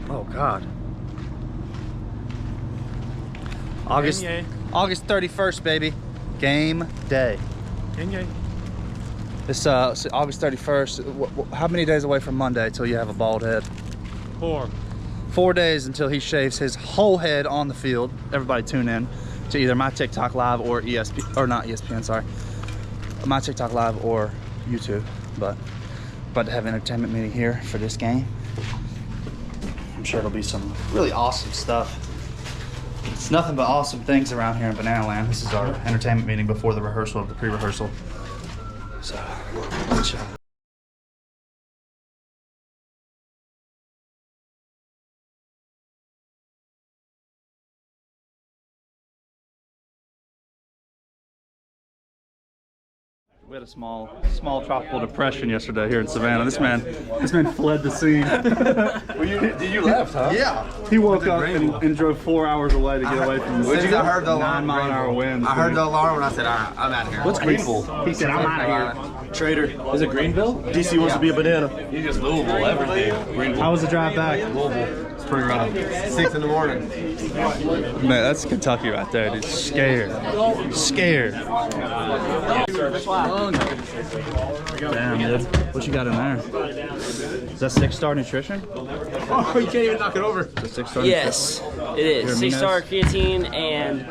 Oh God. August 31st, baby. Game day. It's August 31st. How many days away from Monday till you have a bald head? 4 days until he shaves his whole head on the field. Everybody tune in to either my TikTok live or ESPN, or not ESPN, sorry. My TikTok live or YouTube. But about to have an entertainment meeting here for this game. I'm sure it'll be some really awesome stuff. It's nothing but awesome things around here in Banana Land. This is our entertainment meeting before the rehearsal of the pre-rehearsal. So, watch out. We had a small tropical depression yesterday here in Savannah. This man fled the scene. You left, huh? Yeah. He woke up and drove 4 hours away to get away from the I heard the 9-mile-an-hour winds. I heard the alarm and I said, all right, I'm out of here. What's Greenville? He said, I'm out of here. Trader. Is it Greenville? DC wants to be a banana. You just Louisville, everything. Greenville. How was the drive back? Louisville. It's pretty rough. 6 in the morning. Man, that's Kentucky right there, dude. Scared. Damn, dude. What you got in there? Is that 6-star nutrition? Oh, you can't even knock it over. Is that 6-star Yes, it is. 6-star creatine and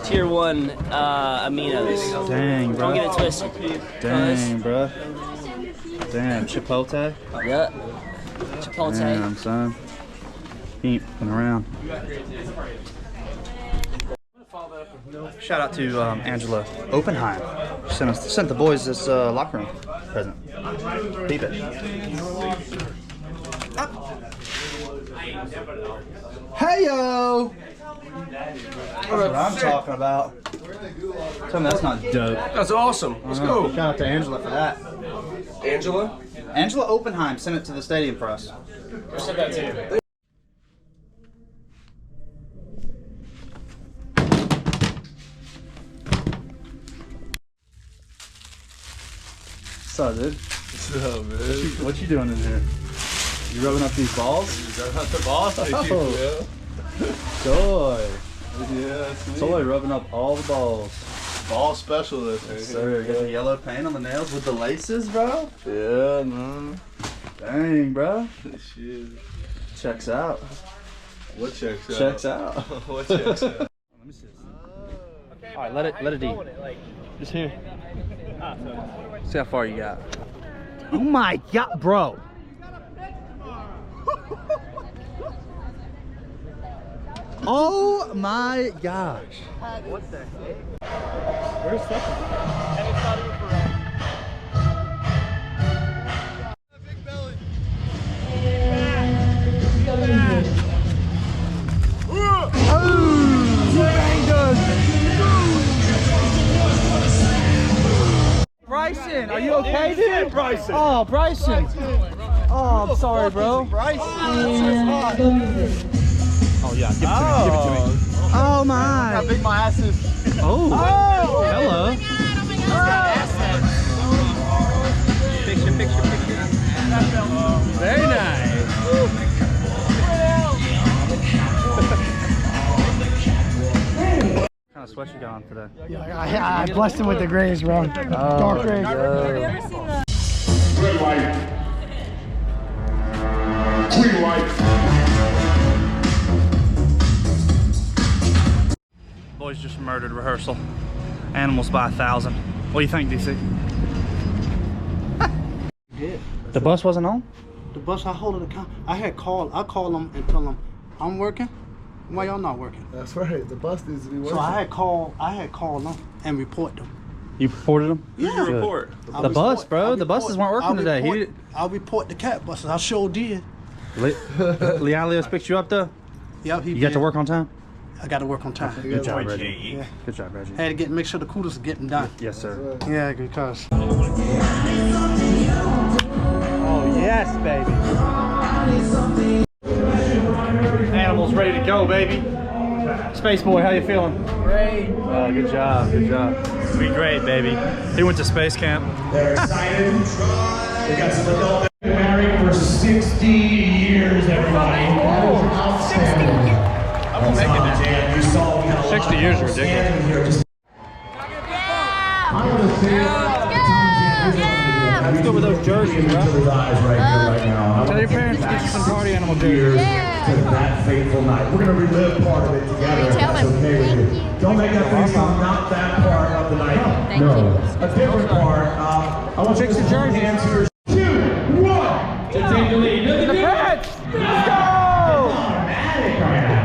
tier 1 aminos. Dang, bro. Don't get it twisted. Dang, bro. Damn, Chipotle? Yep. Chipotle. Damn, son. Keep around. Shout out to Angela Oppenheim. She sent the boys this locker room present. Peep it. Hey-yo! That's what I'm talking about. Tell me that's not dope. That's awesome. Let's go. Shout out to Angela for that. Angela? Angela Oppenheim sent it to the stadium for us. Who said that to you? What's up, dude? What's up, man? What you doing in here? You rubbing up these balls? You got the boss? Oh. Joy. Yeah, sweet. Joy rubbing up all the balls. Ball specialist. Yes, sir. You got the yellow paint on the nails with the laces, bro? Yeah, no. Dang, bro. Shit. Checks out. What checks out? Checks out. What checks out? Let me see this. All right, let it D. Just here. See how far you got. Oh my God, bro. Oh my gosh. What the heck? Where's Stephanie? And it's not infrared. Big belly. Bryson, are you okay, dude? Bryson. Oh, Bryson. Oh, I'm sorry, bro. Bryson. Oh yeah, give it to me. Oh my. How big my ass is. Oh. Hello. Picture. Very nice. What kind of sweat you got on today? Yeah, I blessed him with the grays, bro. Dark grays. Red light. Green light. Boys just murdered rehearsal. Animals by 1,000. What do you think, DC? The bus wasn't on? The bus, I hold it account. I call them and tell them I'm working. Why y'all not working? That's right. The bus needs to be working. So I had called them and report them. You reported them? Yeah. Good. Report. The bus, bro. The buses weren't working today. I'll report the cat buses. I sure did. Lealios picked you up though? Yep, You got to work on time? I got to work on time. Good job, Reggie. Yeah. Good job, Reggie. Had to make sure the coolers are getting done. Yes, sir. Yeah, because. Oh, yes, baby. Animals ready to go, baby. Space Boy, how you feeling? Great. Oh, good job, good job. We great, baby. He went to space camp. They're excited. They got some adult married for 60 years. years, everybody. Outstanding. I'm making that. You saw 60 years is ridiculous. I want to see Let's go with those jerseys, bro. Tell your parents to get you some party animal jerseys. To that fateful night. We're going to relive part of it together, if that's okay with you. Don't make that thing sound not that part of the night. No. A different part. I want you to fix your hands here. 2, 1. To take the lead. Look at the patch. Let's go. Automatic right now.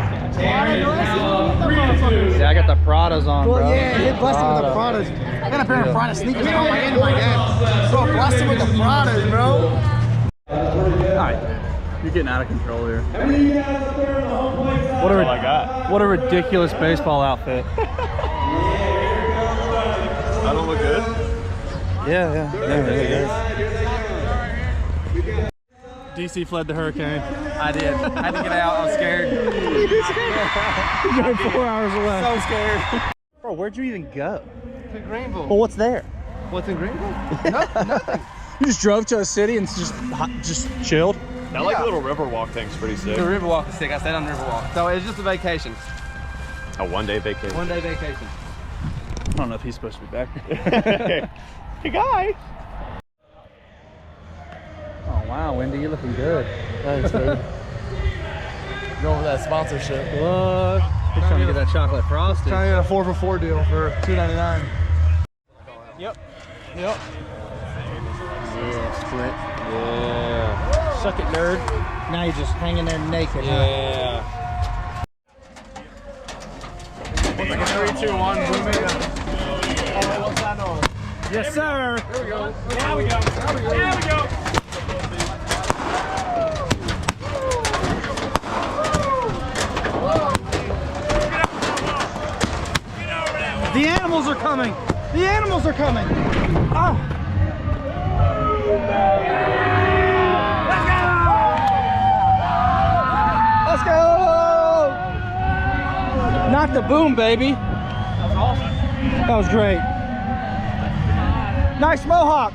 Yeah, I got the Pradas on, bro. Well, yeah, hit busted with the Pradas. I got a pair of Prada sneakers on my end of my dad. Bro, busted with the Pradas, bro. Alright. You're getting out of control here. What a ridiculous baseball outfit. I don't look good. Yeah. DC fled the hurricane. I did. I had to get out. I was scared. He's only 4 hours away. So scared. Bro, where'd you even go? To Greenville. Well, what's there? What's in Greenville? Nothing. You just drove to a city and just chilled? That like little Riverwalk thing's pretty sick. The Riverwalk is sick. I stayed on the Riverwalk. So it's just a vacation. A one-day vacation. One-day vacation. I don't know if he's supposed to be back. Hey, guy. Oh, wow, Wendy, you're looking good. Thanks, dude. Go over that sponsorship. What? He's trying to get that chocolate frosting. Trying to get a 4 for 4 deal for $2.99. Yep. Yeah, split. Yeah. Suck it, nerd. Now you're just hanging there naked, Yeah. huh? 3, 2, 1, boom it up. What's that on? Yes, sir. There we go. There we go. There we go. The animals are coming. The animals are coming. Oh. Let's go! Not the boom, baby. That was awesome. That was great. Nice mohawk.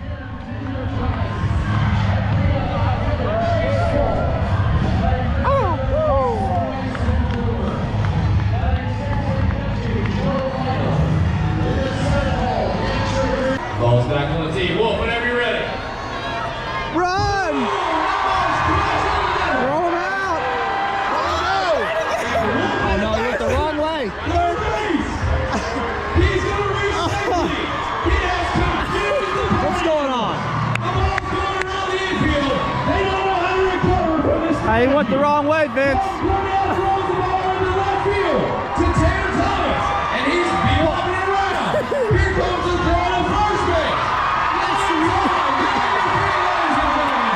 Ball's back on the tee. Wolf, whenever you're ready. Run! Throw him out! Oh no, he went the wrong way. He's going to reach 60. He has confused the What's going on? The ball's going around the infield. They don't know how to recover from this. He went the wrong way, Vince. Cornell throws the ball into left field to Tanner Thomas, and he's bebopping it around. Here comes the throw to first base. That's the run. Ladies and gentlemen,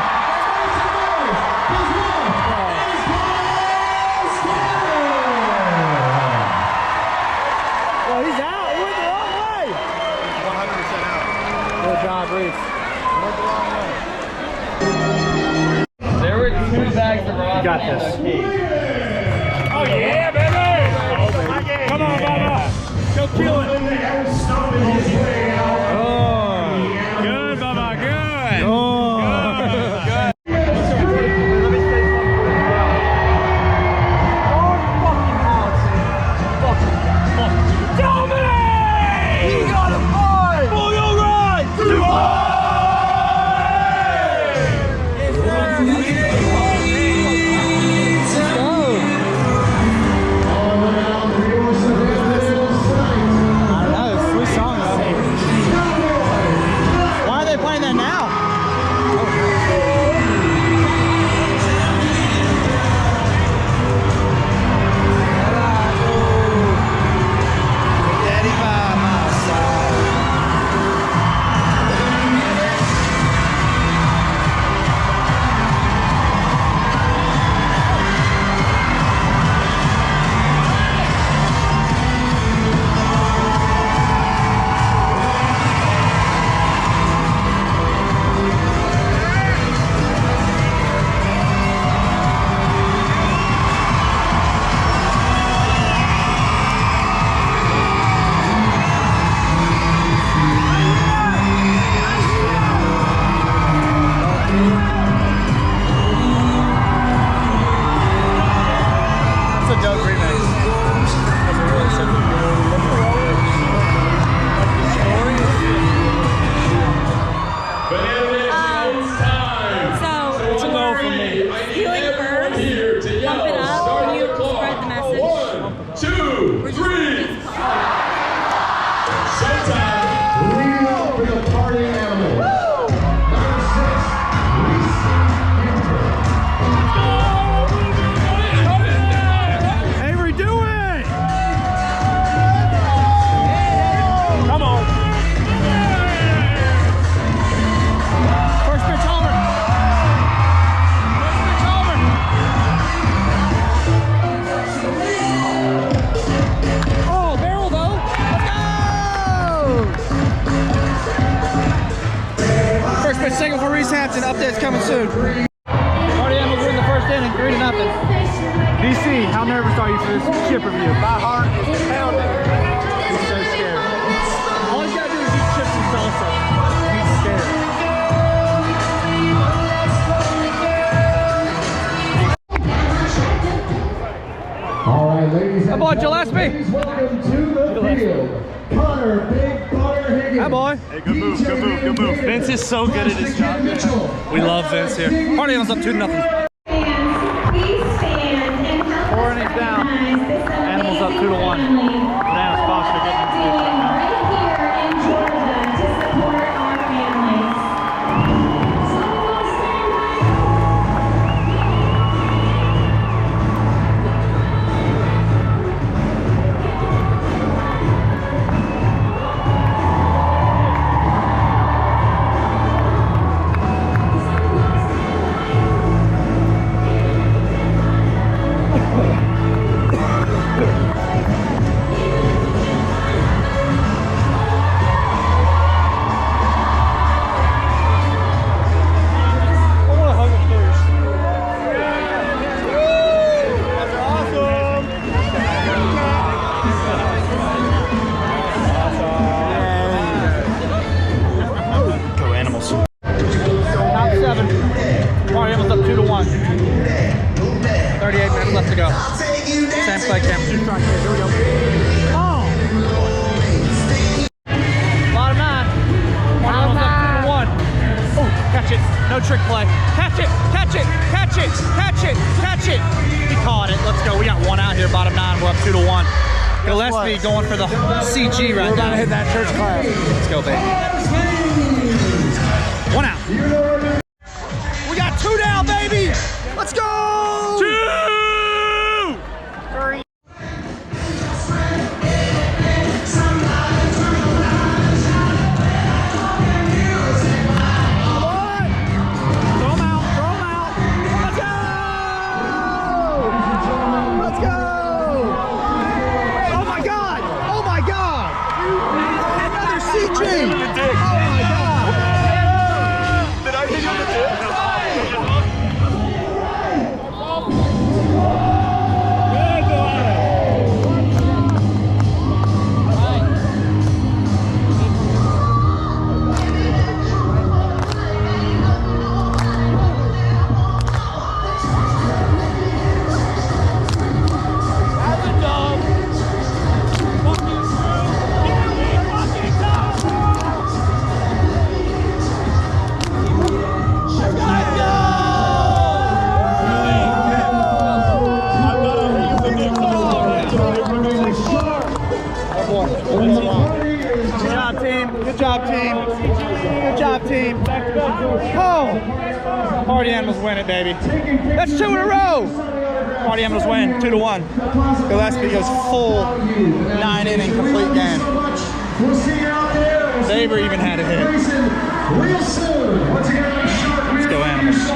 first and first, this one is Paul Skinner. Well, he's out. He went the wrong way. 100% out. Good job, Reese. There were 2 bags of raw. You got this. Oh yeah, baby! Come on, Bubba! Go kill it! Good, Bubba. Good. Good. Let's go! Wisconsin. Updates coming soon. Party Animals win the first inning, 3-0. DC, how nervous are you for this chip review? My heart is pounding. He's so scared. All he's gotta do is eat chips and salsa. He's scared. All right, ladies and boy, gentlemen, Gillespie. please welcome to the field, Connor Big Butter Higgins. Hi, boy. Hey, good move, good move, good move. Vince is so good at his job. We love Vince here. Party Animals up 2-0. Please stand and help 4 innings down. Animals up 2-1. Bananas Foster getting introduced right now. right here in Georgia to support our families. Top 7. Party Animals up 2-1. 38 minutes left to go. Same play cam. 2 strikes. Here we go. Oh! Bottom 9. Party Animals up 2-1. Oh, catch it. No trick play. Catch it. Catch it. Catch it. Catch it. Catch it. He caught it. Let's go. We got 1 out here. Bottom 9. We're up 2-1. Gillespie going for the CG right now. We're gonna hit that church class. Let's go, baby. 1 out. We got 2 down, baby. Let's go. 2! Let's go! Oh my God! Oh my God! Another CG! Oh my God! Did I hit you on the dick? Good job, team. Good job, team. Good job, team. Oh! Party Animals win it, baby. That's 2 in a row. Party Animals win 2-1. Gillespie goes full 9-inning complete game. We'll see you out there. Saber even had a hit. Real soon. Once again, Let's go, Animals.